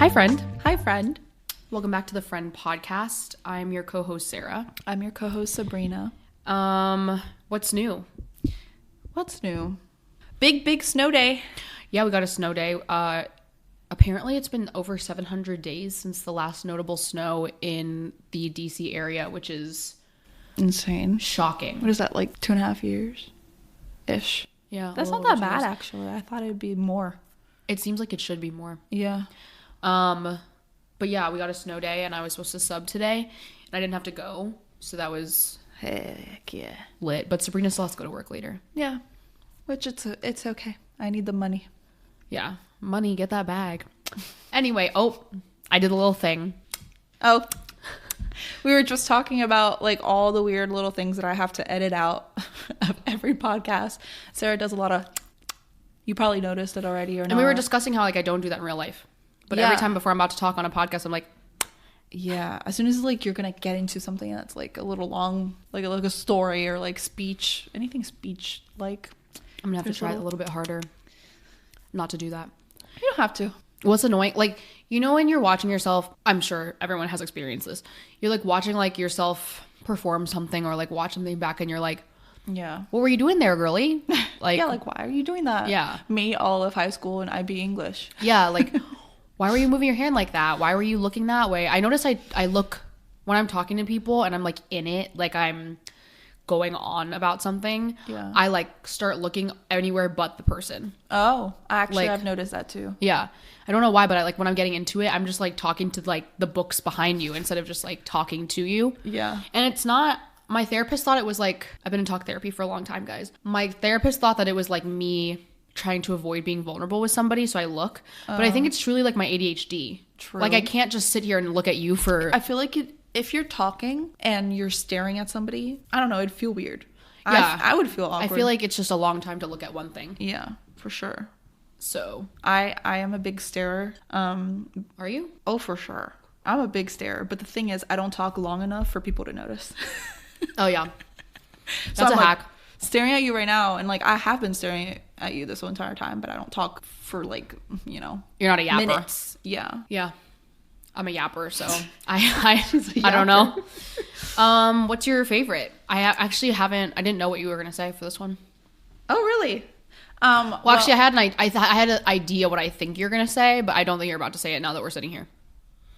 Hi, friend. Hi, friend. Welcome back to the Friend Podcast. I'm your co-host, Sarah. I'm your co-host, Sabrina. What's new? What's new? Big snow day. Yeah, we got a snow day. Apparently, it's been over 700 days since the last notable snow in the DC area, which is Insane. shocking. What is that, like 2.5 years? Ish. Yeah. That's not that bad, actually. I thought it would be more. It seems like it should be more. Yeah. But yeah, we got a snow day, and I was supposed to sub today, and I didn't have to go, so that was Heck yeah. lit. But Sabrina still has to go to work later. Yeah. Which it's okay. I need the money. Yeah. Money, get that bag. Anyway, I did a little thing. Oh. We were just talking about like all the weird little things that I have to edit out of every podcast. Sarah does a lot of, you probably noticed it already or not. And we were discussing how like I don't do that in real life. But every time before I'm about to talk on a podcast, I'm like, yeah. As soon as like you're gonna get into something that's like a little long, like a story or like speech, anything speech like, I'm gonna have to try a little bit harder not to do that. You don't have to. What's annoying, like, you know, when you're watching yourself, I'm sure everyone has experienced this. You're like watching like yourself perform something or like watch something back, and you're like, yeah, what were you doing there, girly? Like, yeah, like why are you doing that? Yeah, me all of high school in IB English. Yeah, like. Why were you moving your hand like that? Why were you looking that way? I notice I look when I'm talking to people and I'm like in it, like I'm going on about something. Yeah. I like start looking anywhere but the person. Oh, actually, like, I've noticed that too. Yeah. I don't know why, but I like when I'm getting into it, I'm just like talking to like the books behind you instead of just like talking to you. Yeah. And it's not, my therapist thought it was like, I've been in talk therapy for a long time, guys. My therapist thought that it was like me trying to avoid being vulnerable with somebody, so I look. But I think it's truly like my ADHD. True. Like I can't just sit here and look at you for... I feel like if you're talking and you're staring at somebody, I don't know, it'd feel weird. Yeah. I would feel awkward. I feel like it's just a long time to look at one thing. Yeah, for sure. So... I am a big starer. Are you? Oh, for sure. I'm a big starer. But the thing is, I don't talk long enough for people to notice. Oh, yeah. So That's a hack. Like, staring at you right now, and like I have been staring at you this whole entire time, but I don't talk for like, you know, you're not a yapper. Minutes. Yeah. I'm a yapper, so I don't know. What's your favorite? I didn't know what you were gonna say for this one. Oh, really? Actually, I had an idea what I think you're gonna say, but I don't think you're about to say it now that we're sitting here.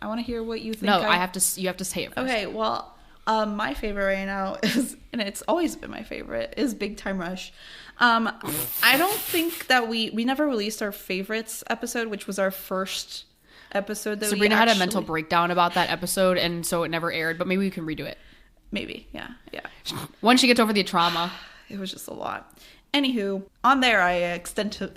I want to hear what you think. No, you have to say it first. Okay, well, my favorite right now is, and it's always been my favorite, is Big Time Rush. I don't think that we never released our favorites episode, which was our first episode that Sabrina had a mental breakdown about that episode, and so it never aired, but maybe we can redo it. Maybe, yeah. Once she gets over the trauma. It was just a lot. Anywho, on there I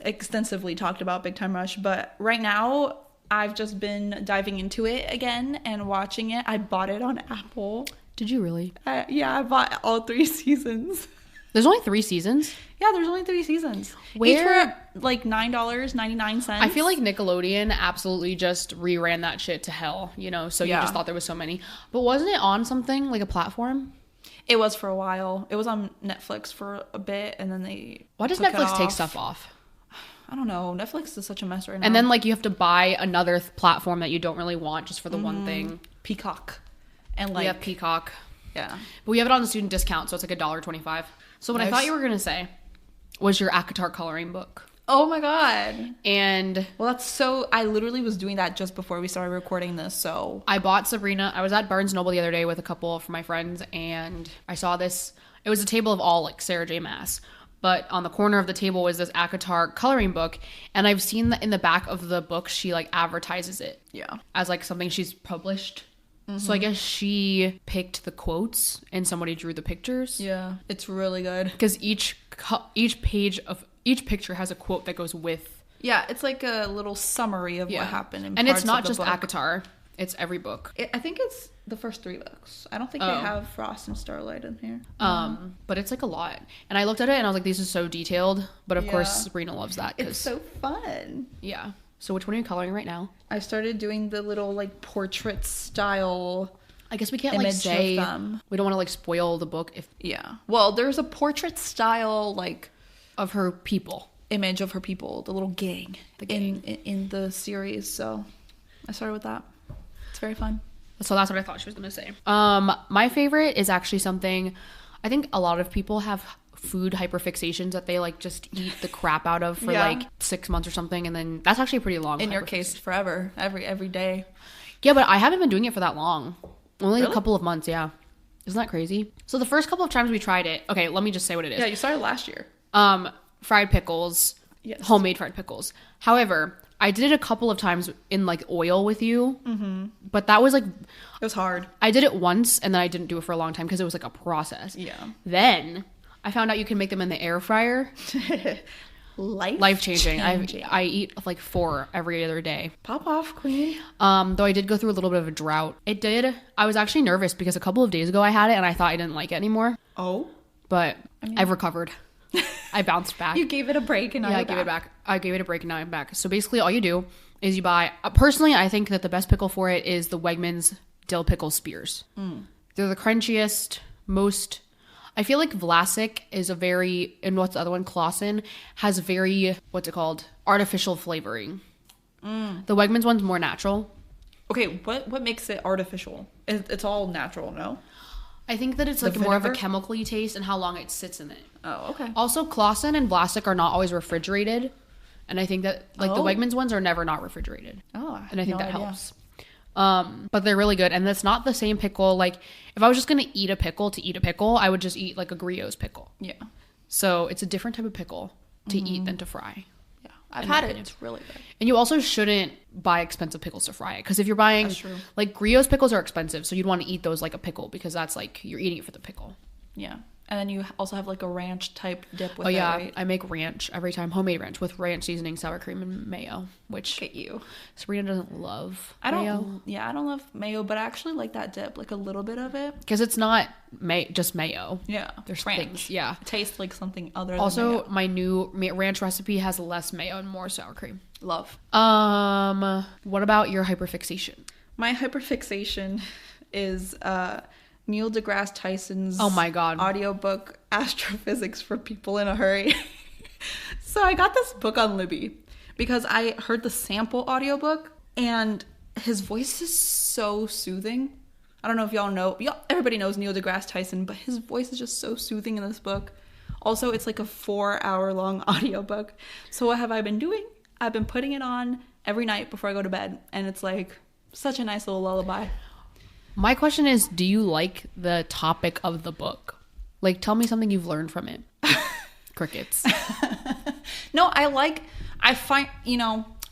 extensively talked about Big Time Rush, but right now I've just been diving into it again and watching it. I bought it on Apple. Did you really? Yeah, I bought all 3 seasons. There's only 3 seasons? Yeah, there's only 3 seasons. Where? Each were like $9.99. I feel like Nickelodeon absolutely just reran that shit to hell, you know? So you just thought there was so many. But wasn't it on something, like a platform? It was for a while. It was on Netflix for a bit, and then they Why does Netflix take stuff off? I don't know. Netflix is such a mess right now. And then like you have to buy another platform that you don't really want just for the one thing. Peacock. And like... We have Peacock. Yeah. But we have it on the student discount, so it's like $1.25. So what I thought you were going to say was your ACOTAR coloring book. Oh my God. And... Well, that's so... I literally was doing that just before we started recording this, so... I bought Sabrina... I was at Barnes & Noble the other day with a couple of my friends, and I saw this... It was a table of all, like, Sarah J. Maas. But on the corner of the table was this ACOTAR coloring book, and I've seen that in the back of the book, she, like, advertises it. Yeah. As, like, something she's published. So I guess she picked the quotes and somebody drew the pictures. Yeah, it's really good. Because each picture has a quote that goes with. Yeah, it's like a little summary of what happened in and parts it's not of the just book. ACOTAR. It's every book. I think it's the first 3 books. I don't think they have Frost and Starlight in here. But it's like a lot. And I looked at it and I was like, this is so detailed. But of course, Sabrina loves that. It's so fun. Yeah. So which one are you coloring right now? I started doing the little like portrait style. I guess we can't like say we don't want to like spoil the book if Well, there's a portrait style like of her people. Image of her people, the little gang, in the series. So I started with that. It's very fun. So that's what I thought she was going to say. My favorite is actually something I think a lot of people have food hyperfixations that they like just eat the crap out of for like 6 months or something, and then that's actually pretty long. In your case, forever, every day. Yeah, but I haven't been doing it for that long. Only Really? a couple of months, yeah. Isn't that crazy? So the first couple of times we tried it, okay, let me just say what it is. Yeah, you started last year. Fried pickles, Yes. homemade fried pickles. However, I did it a couple of times in like oil with you, but that was like, It was hard. I did it once and then I didn't do it for a long time because it was like a process. Yeah. Then I found out you can make them in the air fryer. Life changing. I eat like 4 every other day. Pop off, queen. Though I did go through a little bit of a drought. I was actually nervous because a couple of days ago I had it and I thought I didn't like it anymore. Oh. But I've recovered. I bounced back. You gave it a break and now I gave it back. I gave it a break and now I'm back. So basically all you do is you buy, personally I think that the best pickle for it is the Wegmans dill pickle spears. They're the crunchiest, most, I feel like Vlasic is a very, and what's the other one, Clausen, has very, what's it called, artificial flavoring. The Wegmans one's more natural. Okay, what makes it artificial? It's all natural, no? I think that it's like more of a chemical-y taste and how long it sits in it. Oh, okay. Also, Clausen and Vlasic are not always refrigerated. And I think that like the Wegmans ones are never not refrigerated. Oh, and I think that helps. But they're really good. And it's not the same pickle. Like if I was just going to eat a pickle, I would just eat like a Griots pickle. Yeah. So it's a different type of pickle to eat than to fry. Yeah. I've had it. It's really good. And you also shouldn't buy expensive pickles to fry it. Because if you're buying, like Griots pickles are expensive. So you'd want to eat those like a pickle because that's like, you're eating it for the pickle. Yeah. And then you also have like a ranch type dip with it, right? I make ranch every time, homemade ranch with ranch seasoning, sour cream, and mayo. Which Look at you. Sabrina doesn't love. I don't love mayo, but I actually like that dip, like a little bit of it. Because it's not just mayo. Yeah, there's ranch. things. Yeah, it tastes like something other. Also, than mayo. my new ranch recipe has less mayo and more sour cream. Love. What about your hyperfixation? My hyperfixation is Neil deGrasse Tyson's audiobook Astrophysics for People in a Hurry. So I got this book on Libby because I heard the sample audiobook and his voice is so soothing. I don't know if y'all know. Everybody knows Neil deGrasse Tyson, but his voice is just so soothing in this book. Also, it's like a 4-hour-long audiobook. So what have I been doing? I've been putting it on every night before I go to bed, and it's like such a nice little lullaby. My question is, do you like the topic of the book? Like, tell me something you've learned from it. Crickets. No, I find,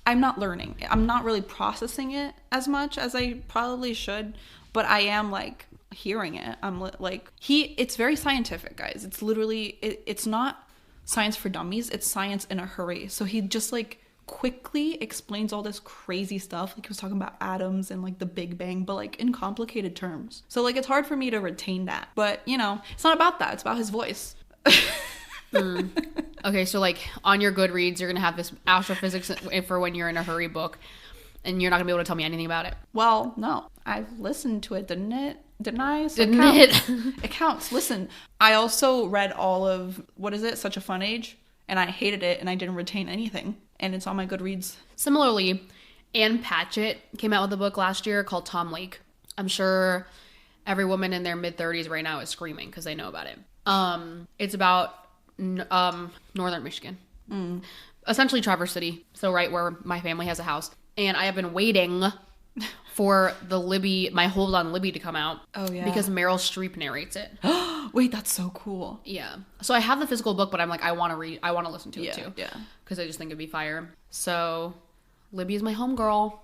I'm not learning. I'm not really processing it as much as I probably should, but I am like hearing it. I'm like, it's very scientific, guys. It's literally, it's not science for dummies. It's science in a hurry. So he just like quickly explains all this crazy stuff. Like he was talking about atoms and like the Big Bang, but like in complicated terms. So like it's hard for me to retain that. But it's not about that. It's about his voice. Okay, so like on your Goodreads, you're gonna have this astrophysics for when you're in a hurry book, and you're not gonna be able to tell me anything about it. Well, no, I've listened to it, didn't it? Didn't I? So didn't it? It counts. Listen, I also read all of Such a Fun Age, and I hated it, and I didn't retain anything. And it's on my Goodreads. Similarly, Ann Patchett came out with a book last year called Tom Lake. I'm sure every woman in their mid-30s right now is screaming because they know about it. It's about northern Michigan. Essentially Traverse City, so right where my family has a house. And I have been waiting for my hold on Libby to come out. Oh, yeah. Because Meryl Streep narrates it. Wait, that's so cool. Yeah. So I have the physical book, but I'm like, I want to listen to it too. Yeah. Because I just think it'd be fire. So Libby is my homegirl.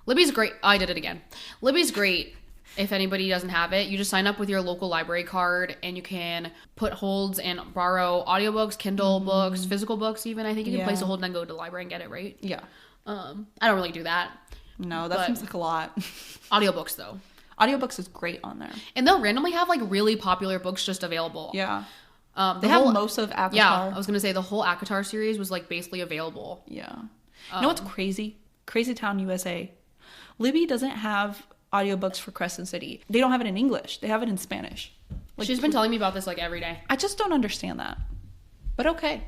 Libby's great. I did it again. Libby's great. If anybody doesn't have it, you just sign up with your local library card and you can put holds and borrow audiobooks, Kindle books, physical books even. I think you can place a hold and then go to the library and get it, right? Yeah. I don't really do that. No, that seems like a lot. Audiobooks though. Audiobooks is great on there. And they'll randomly have like really popular books just available. Yeah. They have most of ACOTAR. Yeah, I was going to say the whole ACOTAR series was like basically available. Yeah. You know what's crazy? Crazy Town, USA. Libby doesn't have audiobooks for Crescent City. They don't have it in English. They have it in Spanish. Like, she's been telling me about this like every day. I just don't understand that. But okay.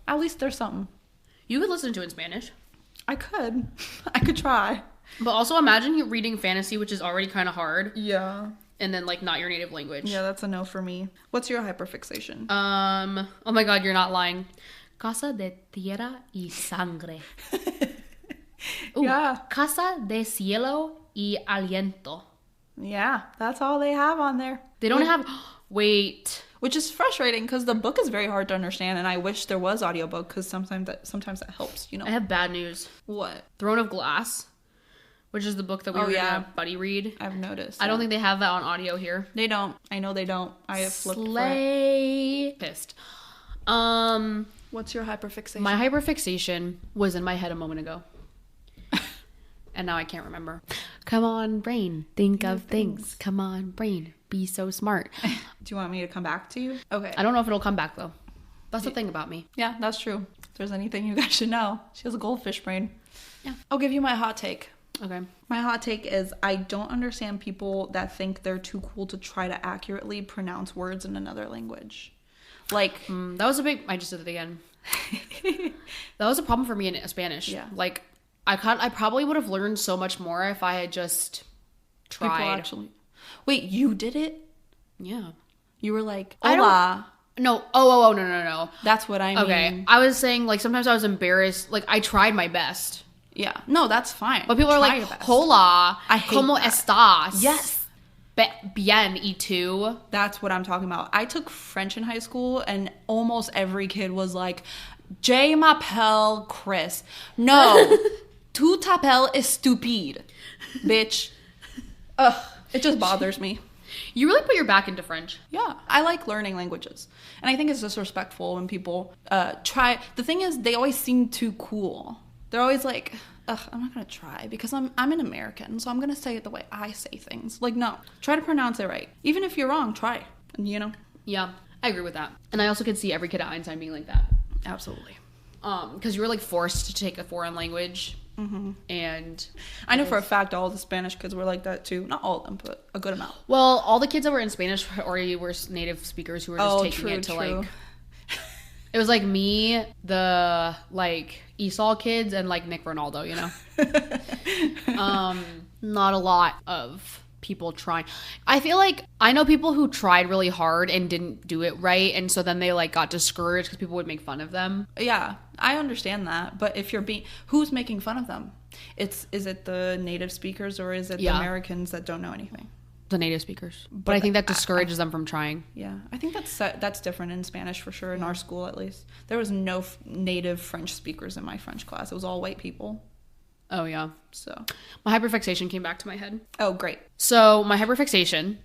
At least there's something. You could listen to it in Spanish. I could. I could try. But also imagine you reading fantasy, which is already kind of hard, Yeah. and then like not your native language. Yeah, that's a no for me. What's your hyperfixation? Oh my god, you're not lying. Casa de tierra y sangre. Ooh, Yeah. Casa de cielo y aliento. Yeah, that's all they have on there. They don't have. Wait. Which is frustrating because the book is very hard to understand, and I wish there was audiobook because sometimes that helps, you know. I have bad news. What? Throne of Glass, which is the book that we were gonna buddy read. I've noticed. I don't think they have that on audio here. they don't. I know they don't. I have flipped for it. Slay. Pissed. What's your hyperfixation? My hyperfixation was in my head a moment ago. And now I can't remember. Come on, brain. Think of things. Come on, brain. Be so smart. Do you want me to come back to you? Okay. I don't know if it'll come back, though. That's the thing about me. Yeah, that's true. If there's anything you guys should know, she has a goldfish brain. Yeah. I'll give you my hot take. Okay. My hot take is I don't understand people that think they're too cool to try to accurately pronounce words in another language. Like, That was a big... I just did it again. That was a problem for me in Spanish. Yeah. Like, I probably would have learned so much more if I had just tried. people actually. Wait, you did it? Yeah. You were like, I hola. No. Oh, no. That's what I mean. Okay. I was saying, like, sometimes I was embarrassed. Like, I tried my best. Yeah. No, that's fine. But people are Try like, your best. hola, I hate ¿cómo that. estás? Yes. Bien, ¿y tú? That's what I'm talking about. I took French in high school, and almost every kid was like, Je m'appelle Chris. No. Tu t'appelles est stupide. Bitch. Ugh. It just bothers me. You really put your back into French. Yeah, I like learning languages. And I think it's disrespectful when people try. The thing is, they always seem too cool. They're always like, ugh, I'm not going to try because I'm an American, so I'm going to say it the way I say things. Like, no, try to pronounce it right. Even if you're wrong, try. You know? Yeah, I agree with that. And I also could see every kid at Einstein being like that. Absolutely. Because you were like forced to take a foreign language. Mm-hmm. And I know for a fact all the Spanish kids were like that too. Not all of them, but a good amount. well, all the kids that were in Spanish already were native speakers who were just taking it to like... It was like me, the like Esau kids, and like Nick Ronaldo, you know? Not a lot of people trying. I feel like I know people who tried really hard and didn't do it right, and so then they like got discouraged because people would make fun of them. Yeah, I understand that, but if you're who's making fun of them? Is it the native speakers or is it the Americans that don't know anything? The native speakers. But I think that discourages them from trying. Yeah, I think that's different in Spanish for sure, in our school at least. There was no native French speakers in my French class. It was all white people. Oh, yeah. So My hyperfixation came back to my head. Oh, great. So my hyperfixation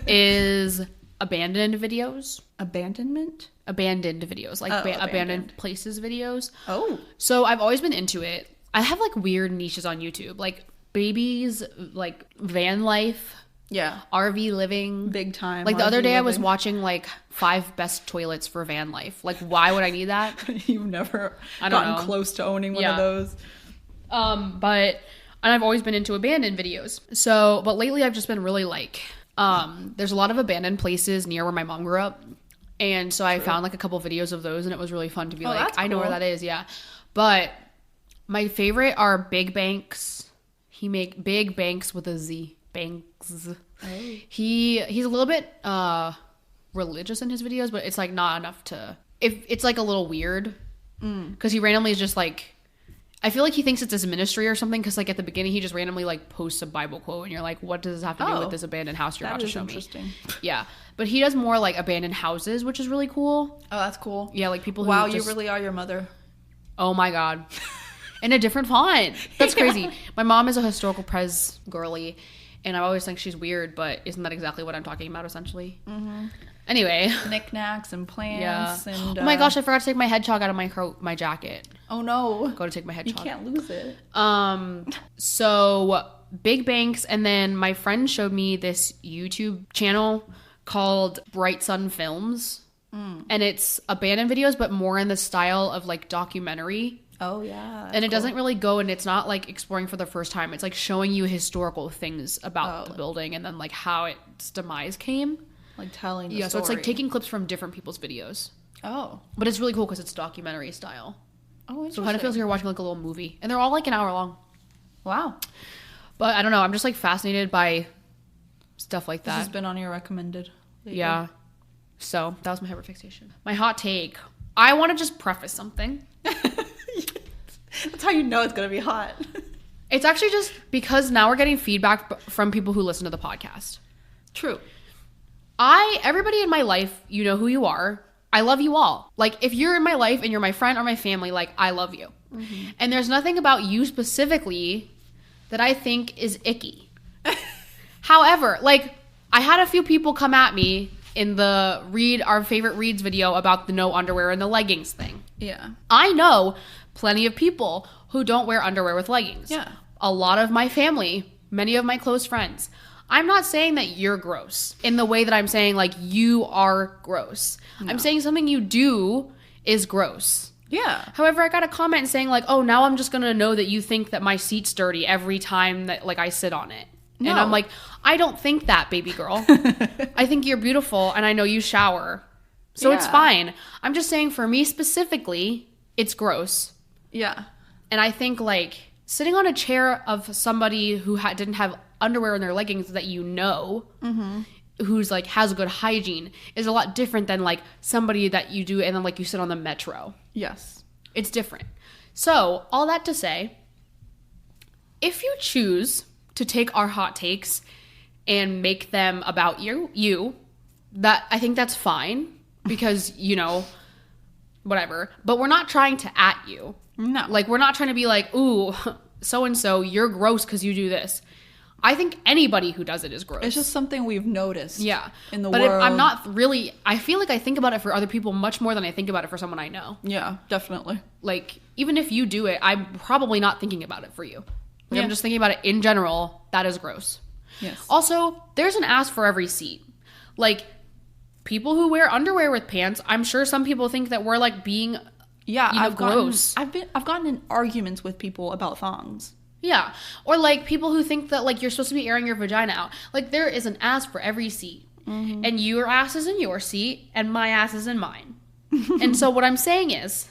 is abandoned videos. Abandonment? Abandoned videos. Like abandoned places videos. Oh. So I've always been into it. I have like weird niches on YouTube. Like babies, like van life. Yeah. RV living. Big time. Like the RV other day I was living. watching like 5 best toilets for van life. Like why would I need that? You've never I don't gotten know. close to owning one of those. But and I've always been into abandoned videos. So, but lately I've just been really like, there's a lot of abandoned places near where my mom grew up. And so I found like a couple videos of those and it was really fun to be like, that's I know where cool. that is. Yeah. But my favorite are Big Banks. He make Big Banks with a Z. Banks. Oh. He's a little bit religious in his videos, but it's like not enough to. If it's like a little weird, because he randomly is just like. I feel like he thinks it's his ministry or something, because like at the beginning he just randomly like posts a Bible quote, and you're like, what does this have to do with this abandoned house you're about to show interesting. me? Yeah, but he does more like abandoned houses, which is really cool. Oh, that's cool. Yeah, like people who Wow, just, you really are your mother. Oh my god. In a different font. That's crazy. My mom is a historical pres girly, and I always think she's weird, but isn't that exactly what I'm talking about, essentially? Mm-hmm. Anyway. Knickknacks and plants and... oh my gosh, I forgot to take my hedgehog out of my jacket. Oh no. Go to take my hedgehog. You can't lose it. So, Big Banks, and then my friend showed me this YouTube channel called Bright Sun Films. And it's abandoned videos, but more in the style of like documentary. Oh yeah. And it doesn't really go, and it's not like exploring for the first time. It's like showing you historical things about the building and then like how its demise came. Like telling the Yeah, so story. it's like taking clips from different people's videos. Oh. But it's really cool because it's documentary style. Oh, interesting. So it kind of feels like you're watching like a little movie. And they're all like an hour long. Wow. But I don't know. I'm just like fascinated by stuff like This that. has been on your recommended lately. Yeah. So that was my hyperfixation. My hot take. I want to just preface something. That's how you know it's going to be hot. It's actually just because now we're getting feedback from people who listen to the podcast. True. Everybody in my life, you know who you are. I love you all. Like, if you're in my life and you're my friend or my family, like, I love you. Mm-hmm. And there's nothing about you specifically that I think is icky. However, like, I had a few people come at me in the read our favorite reads video about the no underwear and the leggings thing. Yeah. I know plenty of people who don't wear underwear with leggings. Yeah. A lot of my family, many of my close friends. I'm not saying that you're gross in the way that I'm saying, like, you are gross. No. I'm saying something you do is gross. Yeah. However, I got a comment saying, like, oh, now I'm just going to know that you think that my seat's dirty every time that, like, I sit on it. No. And I'm like, I don't think that, baby girl. I think you're beautiful, and I know you shower. So it's fine. I'm just saying, for me specifically, it's gross. Yeah. And I think, like, sitting on a chair of somebody who didn't have underwear in their leggings that you know, mm-hmm. who's, like, has good hygiene is a lot different than, like, somebody that you do and then, like, you sit on the metro. Yes. It's different. So, all that to say, if you choose to take our hot takes and make them about you, that I think that's fine because, you know, whatever. But we're not trying to at you. No. Like, we're not trying to be like, ooh, so-and-so, you're gross because you do this. I think anybody who does it is gross. It's just something we've noticed. Yeah. In the world. But I'm not really, I feel like I think about it for other people much more than I think about it for someone I know. Yeah, definitely. Like, even if you do it, I'm probably not thinking about it for you. Like, I'm just thinking about it in general. That is gross. Yes. Also, there's an ass for every seat. Like, people who wear underwear with pants, I'm sure some people think that we're, like, being, gross. I've gotten in arguments with people about thongs. Yeah. Or, like, people who think that, like, you're supposed to be airing your vagina out. Like, there is an ass for every seat. Mm-hmm. And your ass is in your seat, and my ass is in mine. And so what I'm saying is,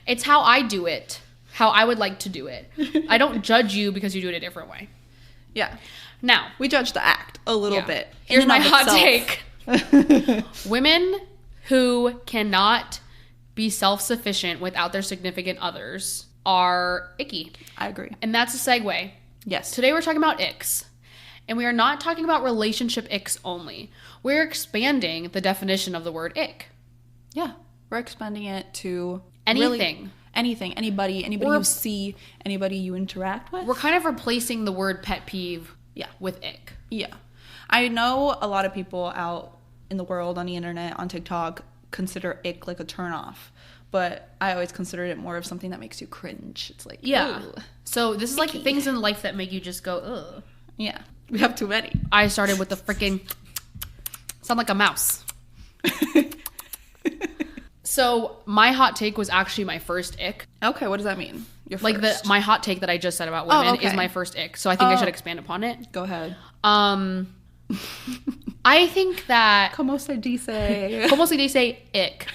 it's how I do it, how I would like to do it. I don't judge you because you do it a different way. Yeah. Now. We judge the act a little bit. Here's my hot take. Women who cannot be self-sufficient without their significant others are icky. I agree. And that's a segue. Yes. Today we're talking about icks. And we are not talking about relationship icks only. We're expanding the definition of the word ick. Yeah. We're expanding it to anything. Really anything. Anybody you see, anybody you interact with. We're kind of replacing the word pet peeve with ick. Yeah. I know a lot of people out in the world, on the internet, on TikTok, consider ick like a turnoff. But I always considered it more of something that makes you cringe. It's like, oo. So this is icky. Like things in life that make you just go, ugh. Yeah. We have too many. I started with the freaking sound like a mouse. So my hot take was actually my first ick. Okay, what does that mean? Your first? Like my hot take that I just said about women is my first ick. So I think I should expand upon it. Go ahead. I think that Como se dice ick.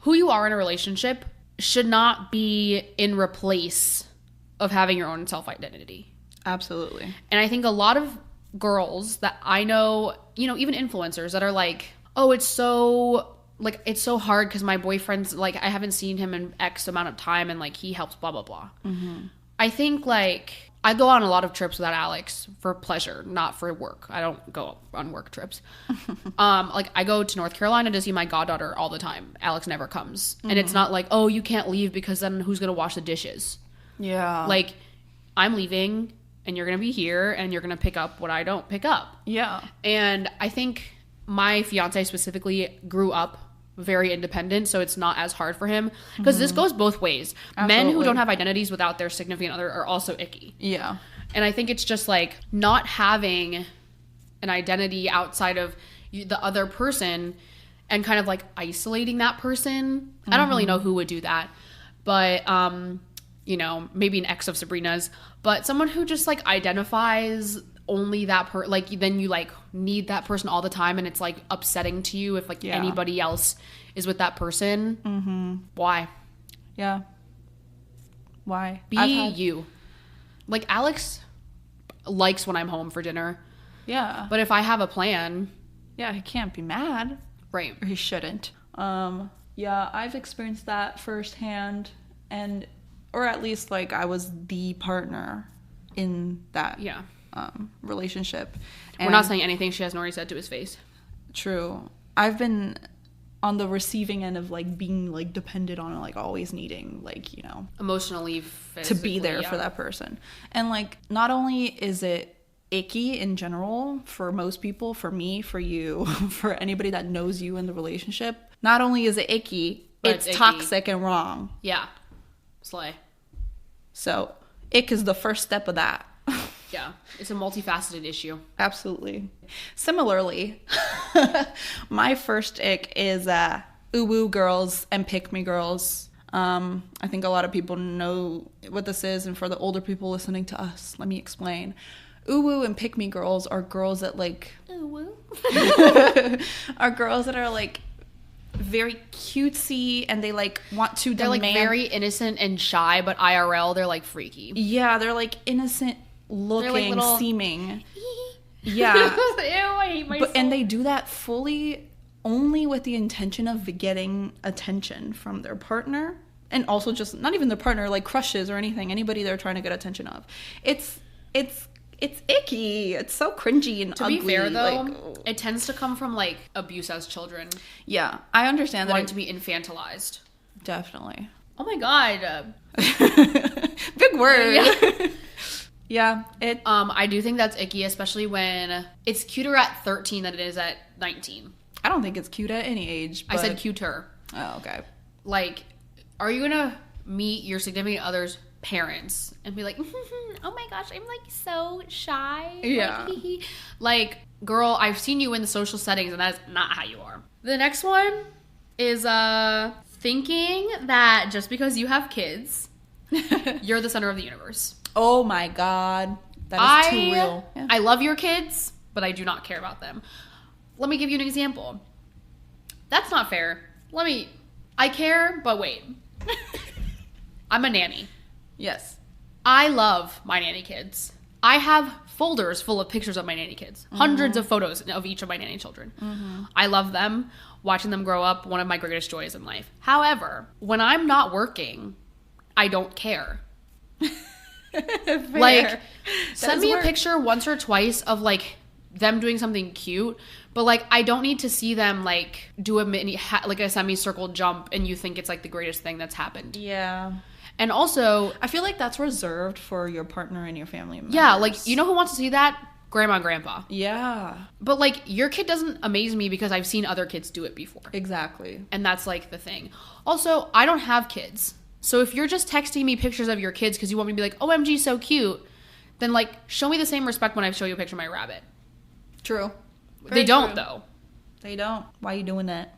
Who you are in a relationship should not be in replace of having your own self-identity. Absolutely. And I think a lot of girls that I know, you know, even influencers that are like, oh, it's so hard because my boyfriend's like, I haven't seen him in X amount of time and like he helps blah, blah, blah. Mm-hmm. I think like I go on a lot of trips without Alex for pleasure, not for work. I don't go on work trips. Like I go to North Carolina to see my goddaughter all the time. Alex never comes. Mm-hmm. And it's not like, oh, you can't leave because then who's going to wash the dishes? Yeah. Like I'm leaving and you're going to be here and you're going to pick up what I don't pick up. Yeah. And I think my fiance specifically grew up very independent, so it's not as hard for him because this goes both ways. Absolutely. Men who don't have identities without their significant other are also icky. Yeah. And I think it's just like not having an identity outside of the other person and kind of like isolating that person. Mm-hmm. I don't really know who would do that, but you know, maybe an ex of Sabrina's, but someone who just like identifies only that like then you like need that person all the time and it's like upsetting to you if like anybody else is with that person. Mm-hmm. Why? Yeah. Why? You. Like, Alex likes when I'm home for dinner. Yeah. But if I have a plan... Yeah, he can't be mad. Right. Or he shouldn't. Yeah, I've experienced that firsthand. Or at least, like, I was the partner in that relationship. We're not saying anything she hasn't already said to his face. True. I've been on the receiving end of, like, being, like, dependent on, like, always needing, like, you know... Emotionally, physically, to be there for that person. And, like, not only is it icky in general for most people, for me, for you, for anybody that knows you in the relationship, not only is it icky, it's icky. Toxic and wrong. Yeah. Slay. So, ick is the first step of that. Yeah. It's a multifaceted issue. Absolutely. Similarly, my first ick is uwu girls and pick me girls. I think a lot of people know what this is, and for the older people listening to us, let me explain. Uwu and pick me girls are girls that, like... Uwu? are girls that are, like, very cutesy, and they, like, want to They're, demand... like, very innocent and shy, but IRL, they're, like, freaky. Yeah, they're, like, innocent looking, like little... seeming. Yeah. Ew, I hate myself. And they do that fully only with the intention of getting attention from their partner, and also just not even their partner, like crushes or anything, anybody they're trying to get attention of. It's icky. It's so cringy and ugly. To be fair, though, like, it tends to come from, like, abuse as children. Yeah, I understand that. Wanting to be infantilized. Definitely. Oh my god. Big word. Yeah. Yeah, I do think that's icky, especially when it's cuter at 13 than it is at 19. I don't think it's cute at any age. But... I said cuter. Oh, okay. Like, are you gonna meet your significant other's parents and be like, oh my gosh, I'm, like, so shy? Yeah. Like, girl, I've seen you in the social settings, and that is not how you are. The next one is thinking that just because you have kids, you're the center of the universe. Oh my god. That is too real. Yeah. I love your kids, but I do not care about them. Let me give you an example. That's not fair. I care, but wait. I'm a nanny. Yes. I love my nanny kids. I have folders full of pictures of my nanny kids. Mm-hmm. Hundreds of photos of each of my nanny children. Mm-hmm. I love them. Watching them grow up, one of my greatest joys in life. However, when I'm not working, I don't care. Like, send me a picture once or twice of, like, them doing something cute, but, like, I don't need to see them, like, do a semicircle jump and you think it's, like, the greatest thing that's happened. Yeah. And also, I feel like that's reserved for your partner and your family members. Yeah, like, you know who wants to see that? Grandma and grandpa. Yeah. But, like, your kid doesn't amaze me because I've seen other kids do it before. Exactly. And that's, like, the thing. Also, I don't have kids. So if you're just texting me pictures of your kids because you want me to be like, OMG, so cute, then, like, show me the same respect when I show you a picture of my rabbit. True. They don't, though. They don't. Why are you doing that?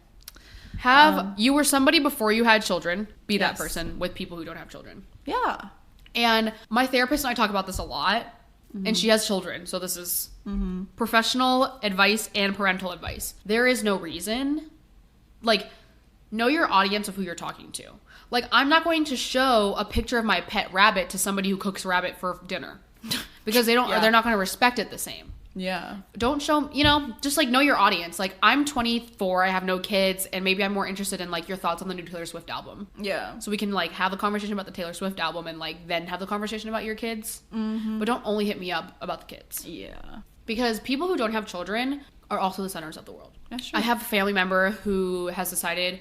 You were somebody before you had children. Be that person with people who don't have children. Yeah. And my therapist and I talk about this a lot. Mm-hmm. And she has children. So this is professional advice and parental advice. There is no reason. Like, know your audience of who you're talking to. Like, I'm not going to show a picture of my pet rabbit to somebody who cooks rabbit for dinner. Because they don't, or they're not going to respect it the same. Yeah. Don't show, just, like, know your audience. Like, I'm 24, I have no kids, and maybe I'm more interested in, like, your thoughts on the new Taylor Swift album. Yeah. So we can, like, have the conversation about the Taylor Swift album and, like, then have the conversation about your kids. Mm-hmm. But don't only hit me up about the kids. Yeah. Because people who don't have children are also the centers of the world. That's true. I have a family member who has decided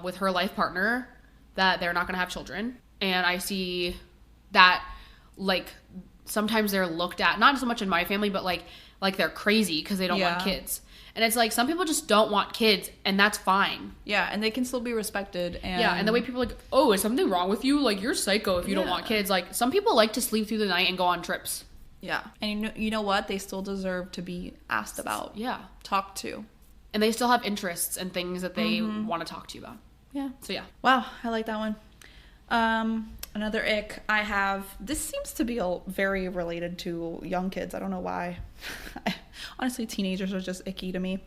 with her life partner that they're not going to have children. And I see that, like, sometimes they're looked at, not so much in my family, but like they're crazy because they don't want kids. And it's like, some people just don't want kids, and that's fine. Yeah, and they can still be respected. And yeah, and the way people are like, oh, is something wrong with you? Like, you're psycho if you don't want kids. Like, some people like to sleep through the night and go on trips. Yeah. And you know what? They still deserve to be asked about. Yeah. Talked to. And they still have interests and things that they want to talk to you about. Yeah. So, yeah. Wow, I like that one. Another ick I have, this seems to be very related to young kids. I don't know why. Honestly, teenagers are just icky to me.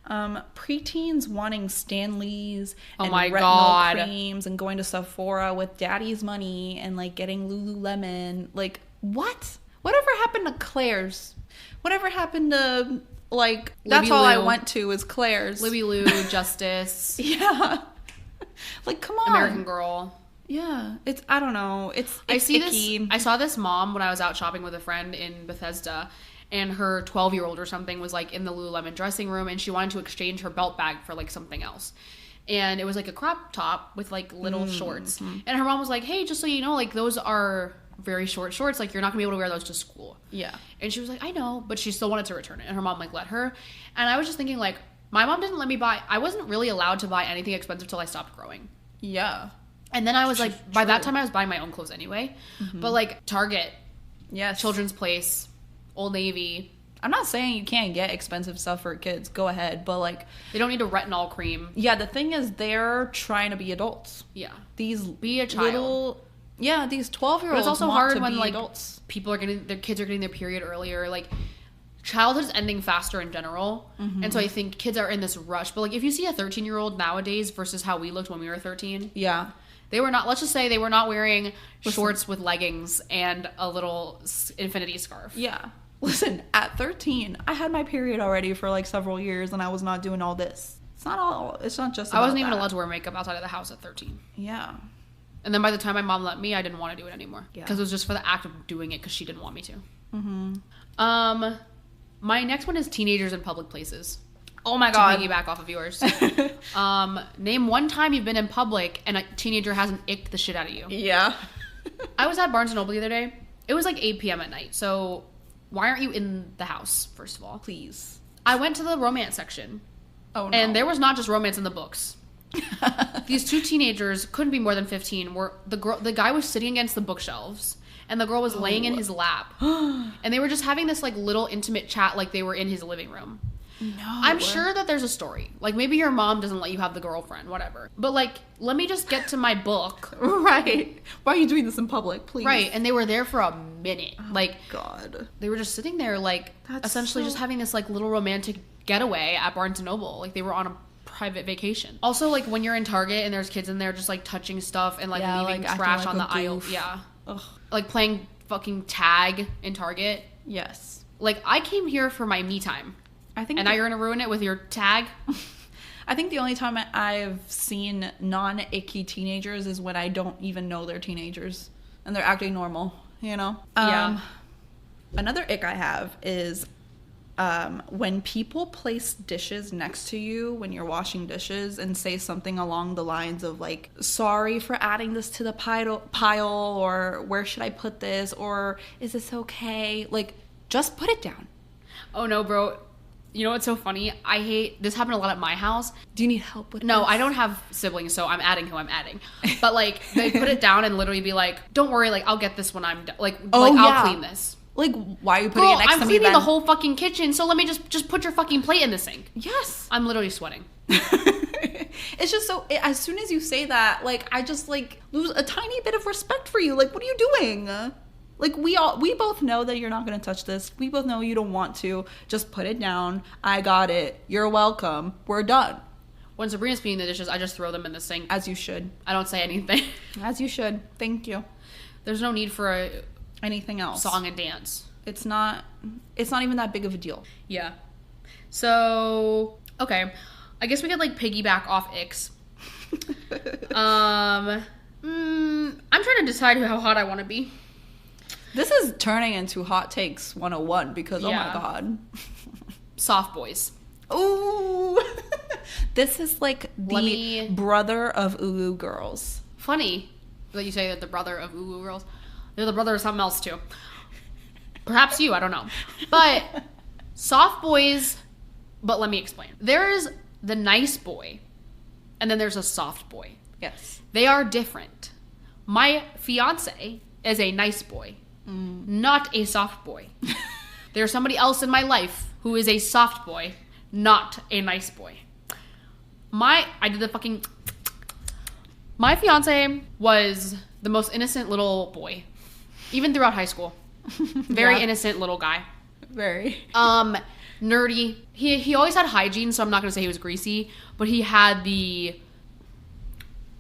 Preteens wanting Stanleys and my retinol God. creams and going to Sephora with daddy's money and like getting Lululemon. Like, what? Whatever happened to Claire's? Whatever happened to, like, that's Libby all I Lou. went to is Claire's. Libby Lou, Justice, Yeah. Like, come on. American Girl. Yeah. It's, I don't know. It's I see icky. this. I saw this mom when I was out shopping with a friend in Bethesda, and her 12-year-old or something was like in the Lululemon dressing room, and she wanted to exchange her belt bag for like something else. And it was like a crop top with like little shorts. And her mom was like, hey, just so you know, like those are very short shorts. Like you're not gonna be able to wear those to school. Yeah. And she was like, I know, but she still wanted to return it. And her mom like let her. And I was just thinking like, my mom didn't let me buy, I wasn't really allowed to buy anything expensive till I stopped growing. Yeah. And then I was like, by that time I was buying my own clothes anyway. But like Target, Yes. Children's Place, Old Navy, I'm not saying you can't get expensive stuff for kids. Go ahead. But like, they don't need a retinol cream. yeah, the thing is they're trying to be adults. Yeah. These Be a child. little, yeah, these 12-year-olds But it's also want hard to when be like adults. people are getting, their kids are getting their period earlier. Like childhood is ending faster in general. And so I think kids are in this rush. But like if you see a 13-year-old nowadays versus how we looked when we were 13, Yeah. they were not, let's just say they were not wearing shorts with leggings and a little infinity scarf. Yeah. Listen, at 13, I had my period already for like several years and I was not doing all this. It's not just I about wasn't even that. allowed to wear makeup outside of the house at 13. Yeah. And then by the time my mom let me, I didn't want to do it anymore. Yeah. Because it was just for the act of doing it because she didn't want me to. My next one is teenagers in public places. Oh my To god. piggyback off of yours. Name one time you've been in public and a teenager hasn't icked the shit out of you. Yeah. I was at Barnes & Noble the other day. It was like 8 p.m. at night. So why aren't you in the house, first of all? Please. I went to the romance section. Oh no. And there was not just romance in the books. These two teenagers couldn't be more than 15. The guy was sitting against the bookshelves, and the girl was laying in his lap, and they were just having this like little intimate chat, like they were in his living room. No. I'm sure that there's a story. Like maybe your mom doesn't let you have the girlfriend, whatever. But like, let me just get to my book. Right. Why are you doing this in public, please? Right, and they were there for a minute. Like God. they were just sitting there, like That's essentially so- just having this like little romantic getaway at Barnes & Noble. Like they were on a private vacation. Also, like when you're in Target and there's kids in there just like touching stuff and like Yeah, leaving like, acting trash like on a the aisle. goof. Yeah. Ugh. Like playing fucking tag in Target. Yes. Like I came here for my me time. I think And now you're gonna ruin it with your tag? I think the only time I've seen non-icky teenagers is when I don't even know they're teenagers and they're acting normal, you know? Yeah. Another ick I have is when people place dishes next to you when you're washing dishes and say something along the lines of like, sorry for adding this to the pile, or where should I put this, or is this okay? Like, just put it down. Oh no, bro. You know what's so funny? I hate this happened a lot at my house. Do you need help with No, this? I don't have siblings, so I'm adding who I'm adding. But like they put it down and literally be like, "Don't worry, like I'll get this when I'm done. Like Oh, yeah. I'll clean this." Like, why are you putting Girl, it next I'm to me cleaning then? the whole fucking kitchen, so let me just put your fucking plate in the sink. Yes. I'm literally sweating. It's just so, as soon as you say that, like, I just, like, lose a tiny bit of respect for you. Like, what are you doing? Like, we both know that you're not going to touch this. We both know you don't want to. Just put it down. I got it. You're welcome. We're done. When Sabrina's cleaning the dishes, I just throw them in the sink. As you should. I don't say anything. As you should. Thank you. There's no need for a Anything else? song and dance. It's not even that big of a deal. Yeah. So, okay. I guess we could like piggyback off icks. I'm trying to decide how hot I want to be. This is turning into Hot Takes 101 because, oh Yeah. my God. Soft boys. Ooh. This is like Let the me- brother of Uwu girls. Funny that you say that the brother of Uwu Girls. They're the brother of something else too. Perhaps you, I don't know. But soft boys, but let me explain. There is the nice boy, and then there's a soft boy. Yes. They are different. My fiance is a nice boy, not a soft boy. There's somebody else in my life who is a soft boy, not a nice boy. My fiance was the most innocent little boy, even throughout high school. Very Yeah. innocent little guy. Very. nerdy. He always had hygiene, so I'm not going to say he was greasy, but he had the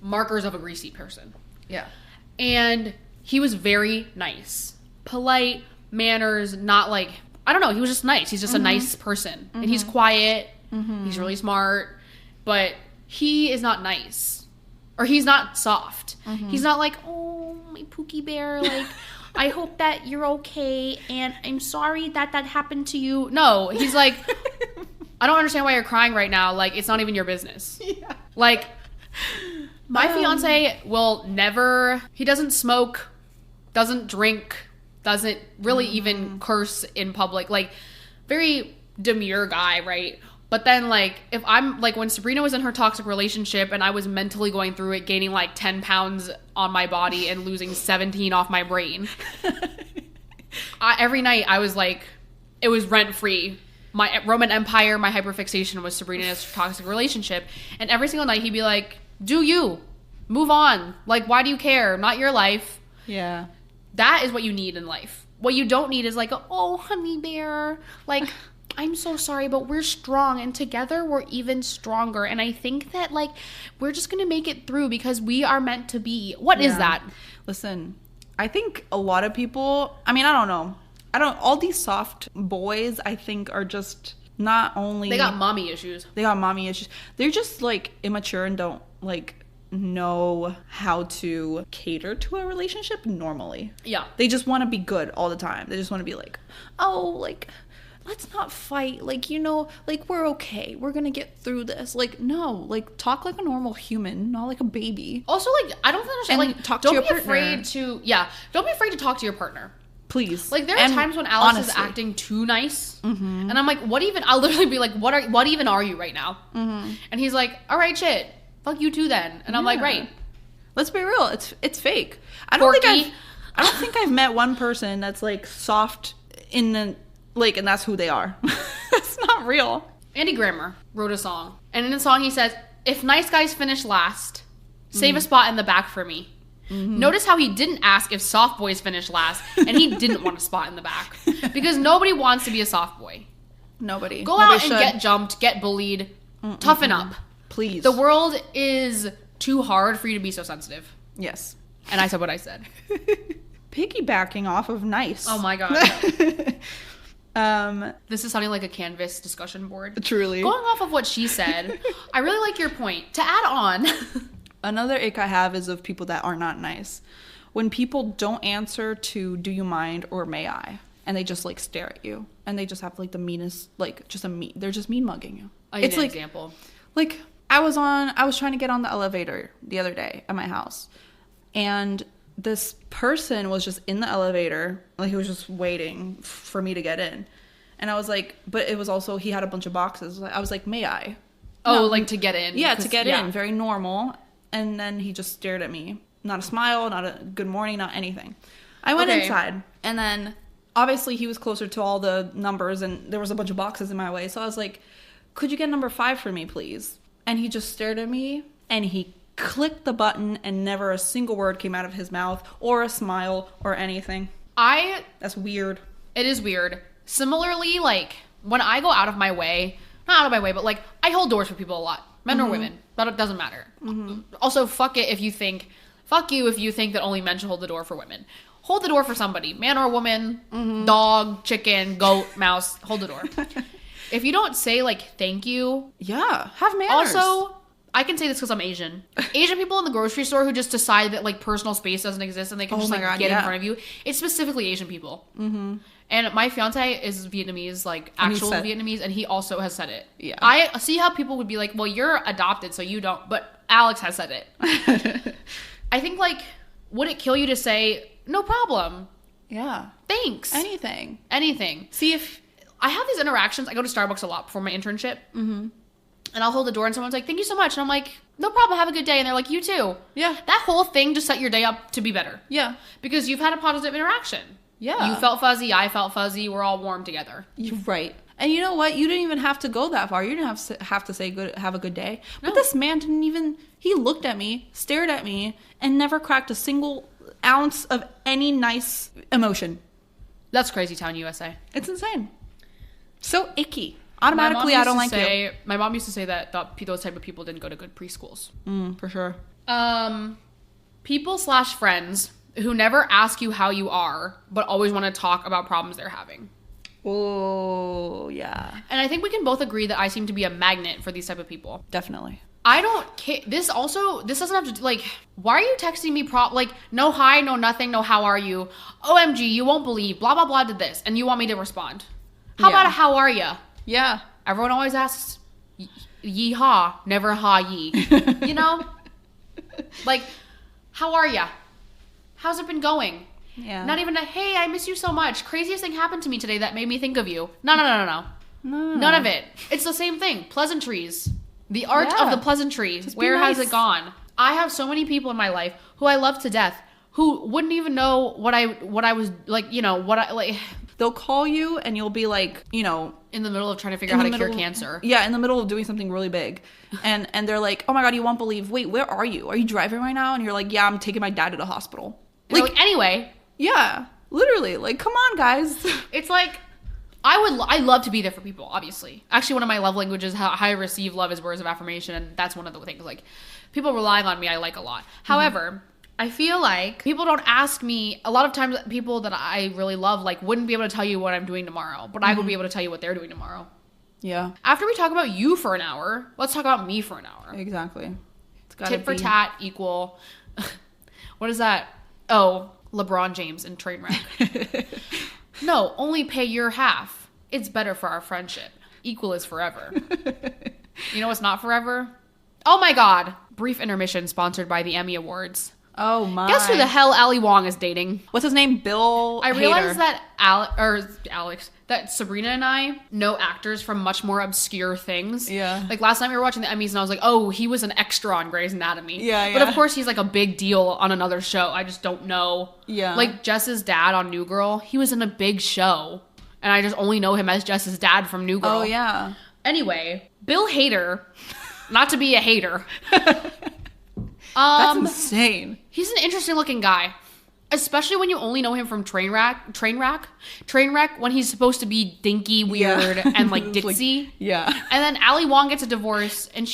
markers of a greasy person. Yeah. And he was very nice. Polite, manners, not like, I don't know, he was just nice. He's just a nice person. And he's quiet. He's really smart. But he is not nice. Or he's not soft. He's not like, oh, my Pookie Bear, like, I hope that you're okay, and I'm sorry that happened to you. No, he's like, I don't understand why you're crying right now. Like, it's not even your business. Yeah. Like, my fiance will never, he doesn't smoke, doesn't drink, doesn't really even curse in public. Like, very demure guy, right? But then, like, if I'm, like, when Sabrina was in her toxic relationship and I was mentally going through it, gaining, like, 10 pounds on my body and losing 17 off my brain, every night I was, like, it was rent-free. My Roman Empire, my hyperfixation was Sabrina's toxic relationship. And every single night he'd be like, do you. Move on. Like, why do you care? Not your life. Yeah. That is what you need in life. What you don't need is, like, oh, honey bear, like... I'm so sorry, but we're strong, and together we're even stronger. And I think that, like, we're just going to make it through because we are meant to be. What is that? Listen, I think a lot of people, I mean, I don't know. All these soft boys, I think, are just not only... They got mommy issues. They're just, like, immature and don't, like, know how to cater to a relationship normally. Yeah. They just want to be good all the time. They just want to be like, oh, like... let's not fight, like, you know, like, we're okay, we're gonna get through this. Like, no, like, talk like a normal human, not like a baby. Also, like, I don't understand, and like, talk don't to your be partner. Don't be afraid to talk to your partner, please. Like, there are times when Alex is acting too nice, and I'm like, what even? I'll literally be like, what even are you right now? And he's like, all right, shit, fuck you too then. And I'm like, right, let's be real, it's fake. I don't think I've met one person that's, like, soft in the, like, and that's who they are. That's not real. Andy Grammer wrote a song, and in the song he says, if nice guys finish last, save a spot in the back for me. Notice how he didn't ask if soft boys finish last, and he didn't want a spot in the back, because nobody wants to be a soft boy. Nobody. Go out and get jumped, get bullied, toughen up. Please. The world is too hard for you to be so sensitive. Yes. And I said what I said. Piggybacking off of nice. Oh my god. This is sounding like a Canvas discussion board. Truly. Going off of what she said, I really like your point. To add on, another ick I have is of people that are not nice. When people don't answer to "do you mind" or "may I," and they just, like, stare at you, and they just have, like, the meanest, like, they're just mean mugging you. I need an example. Like, I was trying to get on the elevator the other day at my house, and this person was just in the elevator, like, he was just waiting for me to get in. And I was like, but it was also, he had a bunch of boxes. I was like, may I? Oh, no. like, to get in. Yeah, to get in. Very normal. And then he just stared at me. Not a smile, not a good morning, not anything. I went inside. And then, obviously, he was closer to all the numbers, and there was a bunch of boxes in my way. So I was like, could you get number 5 for me, please? And he just stared at me, and he clicked the button, and never a single word came out of his mouth, or a smile, or anything. That's weird. It is weird. Similarly, like, when I go out of my way, not out of my way, but, like, I hold doors for people a lot, men or women, but it doesn't matter. Also, fuck you if you think that only men should hold the door for women. Hold the door for somebody, man or woman, dog, chicken, goat, mouse, hold the door. If you don't say, like, thank you, have manners. Also, I can say this because I'm Asian. Asian people in the grocery store who just decide that, like, personal space doesn't exist and they can get in front of you. It's specifically Asian people. And my fiance is Vietnamese, like, actual Vietnamese, and he also has said it. Yeah. I see how people would be like, well, you're adopted, so you don't. But Alex has said it. I think, like, would it kill you to say, no problem? Yeah. Thanks. Anything. See, if I have these interactions, I go to Starbucks a lot before my internship. And I'll hold the door and someone's like, thank you so much. And I'm like, no problem, have a good day. And they're like, you too. Yeah. That whole thing just set your day up to be better. Yeah. Because you've had a positive interaction. Yeah. You felt fuzzy, I felt fuzzy, we're all warm together. You're right. And you know what? You didn't even have to go that far. You didn't have to say have a good day. But this man didn't even, he looked at me, stared at me, and never cracked a single ounce of any nice emotion. That's Crazy Town, USA. It's insane. So icky. Automatically, I don't like you. My mom used to say that those type of people didn't go to good preschools. For sure. People/friends who never ask you how you are, but always want to talk about problems they're having. Oh, yeah. And I think we can both agree that I seem to be a magnet for these type of people. Definitely. I don't care. This doesn't have to, like, why are you texting me no hi, no nothing, no how are you? OMG, you won't believe, blah, blah, blah did this. And you want me to respond. How about a how are ya? Yeah. Everyone always asks, yee-haw, never ha-yee. You know? Like, how are ya? How's it been going? Yeah. Not even hey, I miss you so much. Craziest thing happened to me today that made me think of you. No. None of it. It's the same thing. Pleasantries. The art of the pleasantry. Where has it gone? I have so many people in my life who I love to death who wouldn't even know what I was like, you know, what I like. They'll call you and you'll be like, you know, in the middle of trying to figure out how to cure cancer. Yeah, in the middle of doing something really big. And they're like, "Oh my God, you won't believe. Wait, where are you? Are you driving right now?" And you're like, "Yeah, I'm taking my dad to the hospital." Like anyway. Yeah, literally. Like, come on, guys. It's like I love to be there for people, obviously. Actually, one of my love languages, how I receive love, is words of affirmation, and that's one of the things. Like, people relying on me, I like a lot. However, I feel like people don't ask me. A lot of times, people that I really love, like, wouldn't be able to tell you what I'm doing tomorrow, but I would be able to tell you what they're doing tomorrow. Yeah. After we talk about you for an hour, let's talk about me for an hour. Exactly. It's gotta Tit for tat equal. What is that? Oh, LeBron James in Trainwreck. No, only pay your half. It's better for our friendship. Equal is forever. You know what's not forever? Oh my God. Brief intermission sponsored by the Emmy Awards. Oh my. Guess who the hell Ali Wong is dating? What's his name? Bill I realized that Alex, that Sabrina and I know actors from much more obscure things. Yeah. Like last night we were watching the Emmys and I was like, oh, he was an extra on Grey's Anatomy. Yeah. But of course he's like a big deal on another show. I just don't know. Yeah. Like Jess's dad on New Girl, he was in a big show. And I just only know him as Jess's dad from New Girl. Oh, yeah. Anyway, Bill Hader, not to be a hater. That's insane. He's an interesting looking guy. Especially when you only know him from Trainwreck, when he's supposed to be dinky, weird, and like ditzy. Like, yeah. And then Ali Wong gets a divorce, and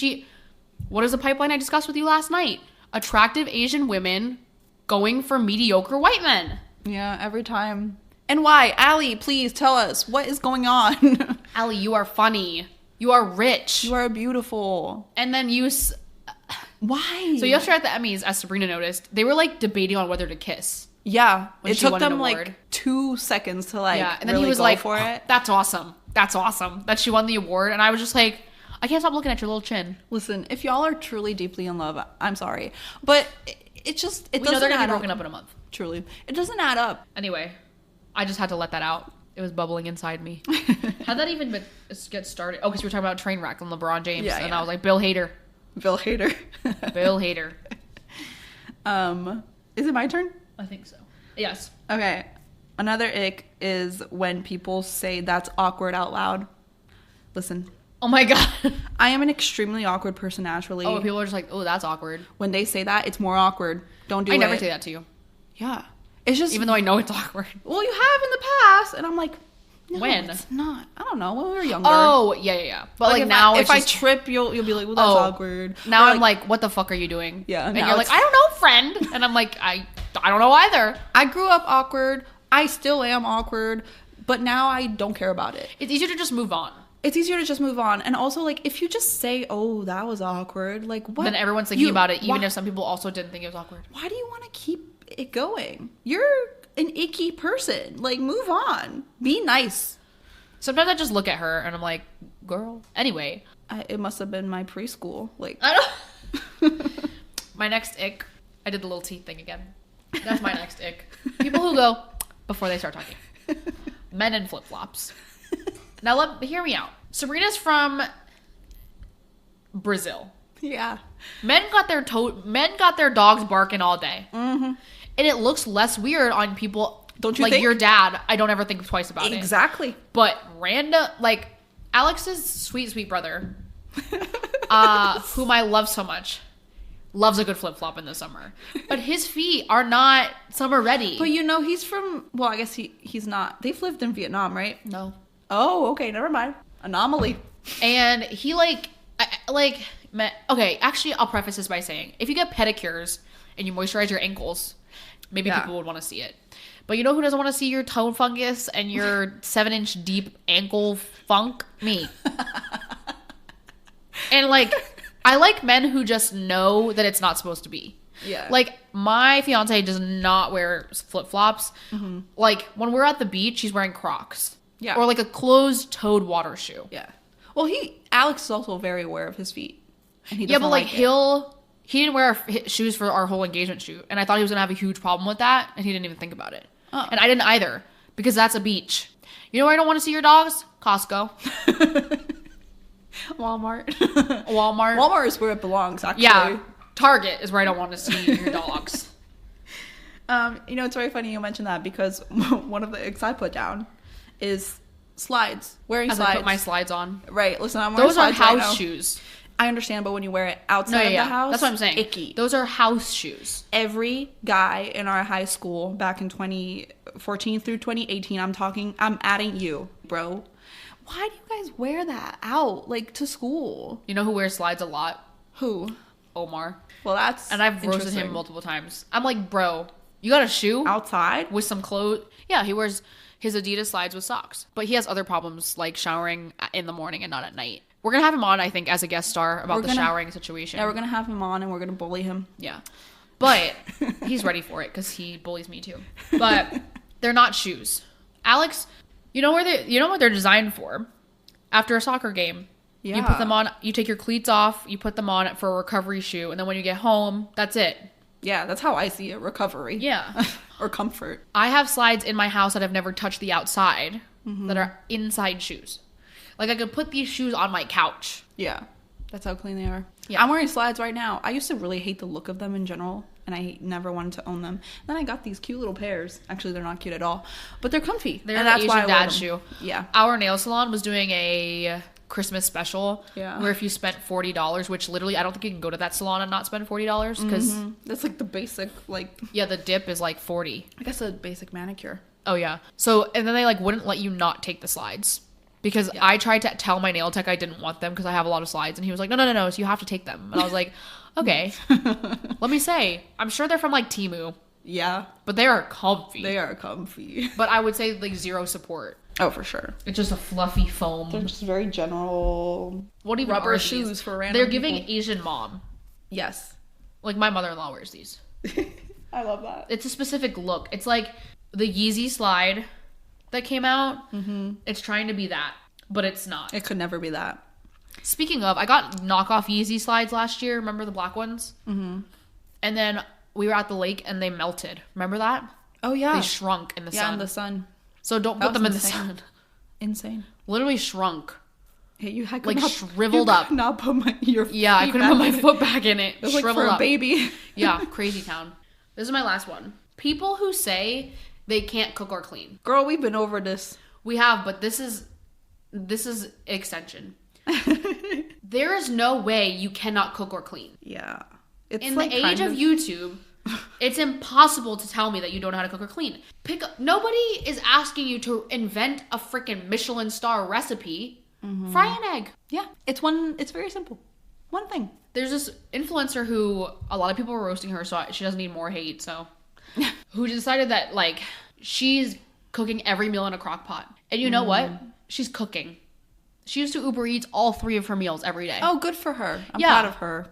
what is the pipeline I discussed with you last night? Attractive Asian women going for mediocre white men. Yeah, every time. And why? Ali, please tell us, what is going on? Ali, you are funny. You are rich. You are beautiful. And then why? So yesterday at the Emmys, as Sabrina noticed, they were like debating on whether to kiss. Yeah, it took them like 2 seconds to like and then really he was go like, for it. That's awesome that she won the award. And I was just like, I can't stop looking at your little chin. Listen, if y'all are truly deeply in love, I'm sorry, but it doesn't know they're gonna be broken up in a month. Truly, it doesn't add up. Anyway, I just had to let that out. It was bubbling inside me. How'd that even get started? Oh, because we were talking about Trainwreck and LeBron James, and I was like, Bill Hader. Bill Hader. Is it my turn? I think so. Yes. Okay. Another ick is when people say that's awkward out loud. Listen. Oh my God. I am an extremely awkward person naturally. Oh, people are just like, oh, that's awkward. When they say that, it's more awkward. Don't do it. I never say that to you. Yeah. It's just... Even though I know it's awkward. Well, you have in the past. And I'm like... No, when? It's not. I don't know. When we were younger. Oh, yeah. But like now if I trip, you'll be like, well, that's awkward. Now I'm like, what the fuck are you doing? Yeah. And you're like, I don't know, friend. And I'm like, I don't know either. I grew up awkward. I still am awkward. But now I don't care about it. It's easier to just move on. And also, like, if you just say, oh, that was awkward, like, what? Then everyone's thinking about it, even if some people also didn't think it was awkward. Why do you want to keep it going? You're an icky person. Like, move on. Be nice. Sometimes I just look at her and I'm like, girl. Anyway. It must have been my preschool. Like, I don't... My next ick. I did the little teeth thing again. That's my next ick. People who go before they start talking. Men in flip-flops. Now, hear me out. Sabrina's from Brazil. Yeah. Men got their dogs barking all day. Mm-hmm. And it looks less weird on people... Don't you like think? Your dad, I don't ever think twice about it. Exactly. But like Alex's sweet brother, whom I love so much, loves a good flip-flop in the summer. But his feet are not summer ready. But you know, he's from, well, I guess he's not. They've lived in Vietnam, right? No. Oh, okay, never mind. Anomaly. And he okay, actually I'll preface this by saying, if you get pedicures and you moisturize your ankles, maybe people would want to see it. But you know who doesn't want to see your toe fungus and your 7-inch deep ankle funk? Me. And like, I like men who just know that it's not supposed to be. Yeah. Like, my fiance does not wear flip-flops. Mm-hmm. Like, when we're at the beach, he's wearing Crocs. Yeah. Or like a closed-toed water shoe. Yeah. Well, Alex is also very aware of his feet. And he yeah, but like, it. he didn't wear shoes for our whole engagement shoot. And I thought he was going to have a huge problem with that. And he didn't even think about it. Oh. And I didn't either. Because that's a beach. You know where I don't want to see your dogs? Costco. Walmart. Walmart is where it belongs, actually. Yeah. Target is where I don't want to see your dogs. You know, it's very funny you mentioned that because one of the icks I put down is slides. Wearing As slides. I put my slides on. Right. Listen, I'm wearing those are slides house right shoes. I understand, but when you wear it outside of the house, that's what I'm saying. Icky. Those are house shoes. Every guy in our high school back in 2014 through 2018, I'm adding you, bro. Why do you guys wear that out, like, to school? You know who wears slides a lot? Who? Omar. Well, that's And I've roasted him multiple times. I'm like, bro, you got a shoe? Outside? With some clothes? Yeah, he wears his Adidas slides with socks. But he has other problems, like showering in the morning and not at night. We're going to have him on, I think, as a guest star about the showering situation. Yeah, we're going to have him on and we're going to bully him. Yeah. But he's ready for it because he bullies me too. But they're not shoes. Alex... You know what they're designed for? After a soccer game, you put them on, you take your cleats off, you put them on for a recovery shoe, and then when you get home, that's it. Yeah, that's how I see it, recovery. Yeah. Or comfort. I have slides in my house that have never touched the outside that are inside shoes. Like, I could put these shoes on my couch. Yeah. That's how clean they are. Yeah. I'm wearing slides right now. I used to really hate the look of them in general, and I never wanted to own them. Then I got these cute little pairs. Actually, they're not cute at all, but they're comfy. They're an Asian dad shoe. Yeah. Our nail salon was doing a Christmas special where if you spent $40, which literally I don't think you can go to that salon and not spend $40 because that's like the basic, like, yeah, the dip is like $40. I guess a basic manicure. Oh yeah. So and then they like wouldn't let you not take the slides. Because I tried to tell my nail tech I didn't want them because I have a lot of slides. And he was like, no, so you have to take them. And I was like, okay. Let me say, I'm sure they're from like Temu. Yeah. But they are comfy. They are comfy. But I would say like zero support. Oh, for sure. It's just a fluffy foam. They're just very general what even rubber are shoes these? for random They're giving people. Asian mom. Yes. Like my mother-in-law wears these. I love that. It's a specific look. It's like the Yeezy slide that came out. Mm-hmm. It's trying to be that. But it's not. It could never be that. Speaking of, I got knockoff Yeezy slides last year. Remember the black ones? Mm-hmm. And then we were at the lake and they melted. Remember that? Oh, yeah. They shrunk in the sun. Yeah, in the sun. So don't put them in the sun. Insane. Literally shrunk. Yeah, you had like shriveled up. Not put your yeah, I couldn't put my foot back in it. It was like for a baby. Yeah, crazy town. This is my last one. People who say they can't cook or clean. Girl, we've been over this. We have, but this is extension. There is no way you cannot cook or clean. Yeah. It's in like the age of YouTube, it's impossible to tell me that you don't know how to cook or clean. Nobody is asking you to invent a freaking Michelin star recipe. Mm-hmm. Fry an egg. Yeah. It's very simple. One thing. There's this influencer who a lot of people were roasting her, so she doesn't need more hate, so who decided that like she's cooking every meal in a crock pot. And you know what? She's cooking. She used to Uber Eats all 3 of her meals every day. Oh, good for her. I'm proud of her.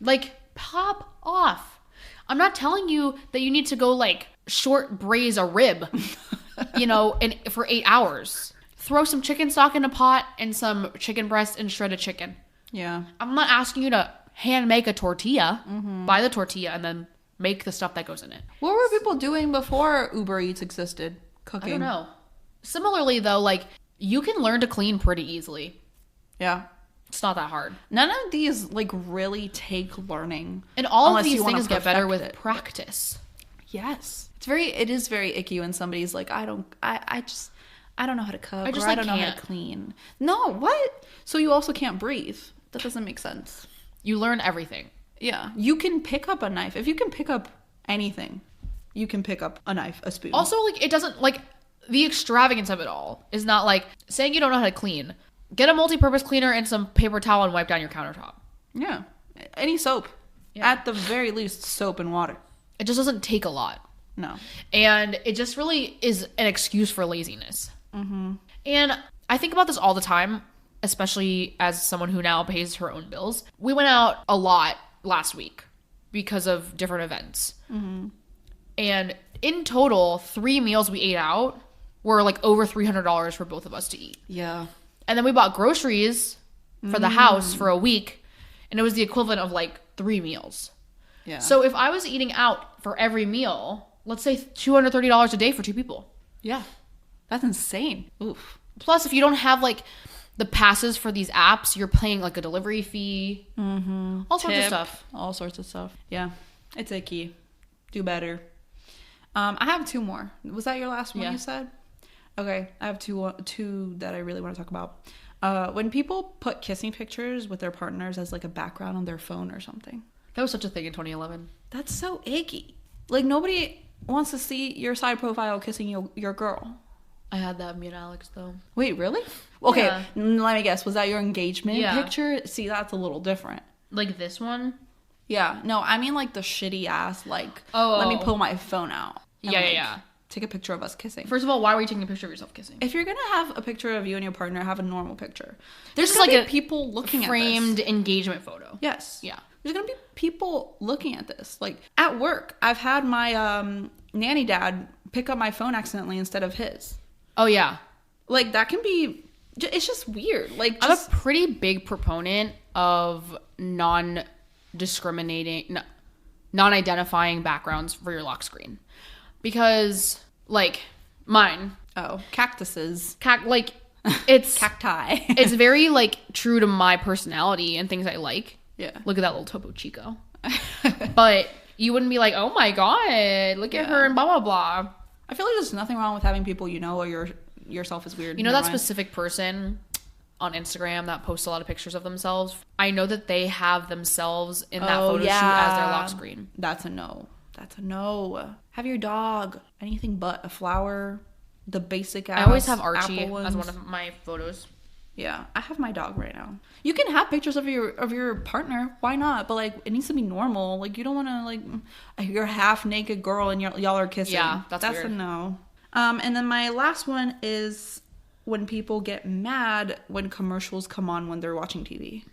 Like, pop off. I'm not telling you that you need to go, like, short braise a rib, for 8 hours. Throw some chicken stock in a pot and some chicken breast and shredded chicken. Yeah. I'm not asking you to hand make a tortilla. Mm-hmm. Buy the tortilla and then make the stuff that goes in it. What were people doing before Uber Eats existed? Cooking? I don't know. Similarly, though, like, you can learn to clean pretty easily. Yeah. It's not that hard. None of these, like, really take learning. And all of these things get better with practice. Yes. It is very icky when somebody's like, I don't know how to cook. I don't know how to clean. No, what? So you also can't breathe. That doesn't make sense. You learn everything. Yeah. You can pick up a knife. If you can pick up anything, you can pick up a knife, a spoon. Also, like, it doesn't, like, the extravagance of it all is not like saying you don't know how to clean. Get a multi-purpose cleaner and some paper towel and wipe down your countertop. Yeah. Any soap. Yeah. At the very least, soap and water. It just doesn't take a lot. No. And it just really is an excuse for laziness. Mm-hmm. And I think about this all the time, especially as someone who now pays her own bills. We went out a lot last week because of different events. Mm-hmm. And in total, 3 meals we ate out were like over $300 for both of us to eat. Yeah. And then we bought groceries for the house for a week, and it was the equivalent of like 3 meals. Yeah. So if I was eating out for every meal, let's say $230 a day for 2 people. Yeah. That's insane. Oof. Plus, if you don't have like the passes for these apps, you're paying like a delivery fee. Mm-hmm. All sorts of stuff. All sorts of stuff. Yeah. It's icky. Do better. I have 2 more. Was that your last one you said? Okay. I have two that I really want to talk about. When people put kissing pictures with their partners as like a background on their phone or something. That was such a thing in 2011. That's so icky. Like, nobody wants to see your side profile kissing your girl. I had that, me and Alex, though. Wait, really? Okay, let me guess. Was that your engagement picture? See, that's a little different. Like this one? Yeah. No, I mean like the shitty ass, like, let me pull my phone out. And, yeah. Take a picture of us kissing. First of all, why were you taking a picture of yourself kissing? If you're going to have a picture of you and your partner, have a normal picture. There's like a people looking framed engagement photo. Yes. Yeah. There's going to be people looking at this. Like, at work, I've had my nanny dad pick up my phone accidentally instead of his. Oh, yeah. Like, that can be... It's just weird. Like, I'm a pretty big proponent of non-identifying backgrounds for your lock screen. Because, like, mine. Oh, cactuses. It's... Cacti. It's very, like, true to my personality and things I like. Yeah. Look at that little Topo Chico. But you wouldn't be like, oh my god, look at her and blah, blah, blah. I feel like there's nothing wrong with having people or yourself is weird. You know that specific person on Instagram that posts a lot of pictures of themselves? I know that they have themselves in that photo shoot as their lock screen. That's a no. Have your dog. Anything but a flower. The basic ass. I always have Archie as one of my photos. Yeah, I have my dog right now. You can have pictures of your partner. Why not? But like, it needs to be normal. Like, you don't want to like you're a half naked girl and y'all are kissing. Yeah, that's weird. A no. And then my last one is when people get mad when commercials come on when they're watching TV.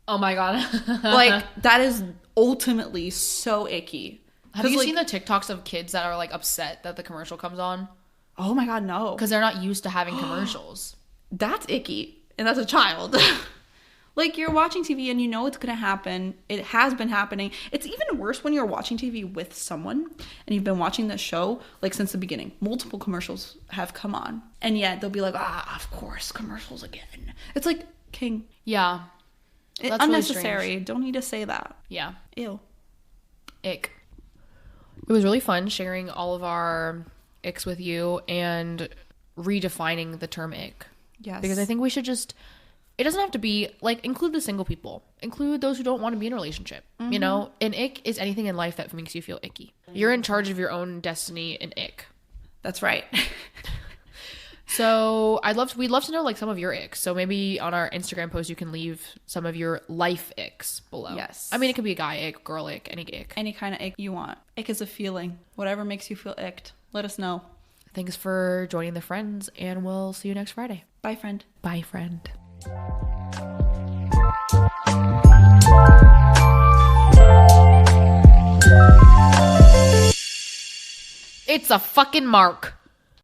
Oh my god. Like, that is ultimately so icky. Have you seen the TikToks of kids that are like upset that the commercial comes on? Oh my god, no. Because they're not used to having commercials. That's icky. And that's a child. Like, you're watching TV and you know it's going to happen. It has been happening. It's even worse when you're watching TV with someone and you've been watching the show, like, since the beginning. Multiple commercials have come on. And yet they'll be like, of course, commercials again. It's like, King. Yeah. That's unnecessary. Really don't need to say that. Yeah. Ew. Ick. It was really fun sharing all of our icks with you and redefining the term ick. Yes. Because I think we should just, it doesn't have to be, like, include the single people. Include those who don't want to be in a relationship. Mm-hmm. You know? An ick is anything in life that makes you feel icky. You're in charge of your own destiny and ick. That's right. So we'd love to know, like, some of your icks. So maybe on our Instagram post, you can leave some of your life icks below. Yes. I mean, it could be a guy ick, girl ick, any ick. Any kind of ick you want. Ick is a feeling. Whatever makes you feel icked. Let us know. Thanks for joining the friends, and we'll see you next Friday. Bye, friend. Bye, friend. It's a fucking mark.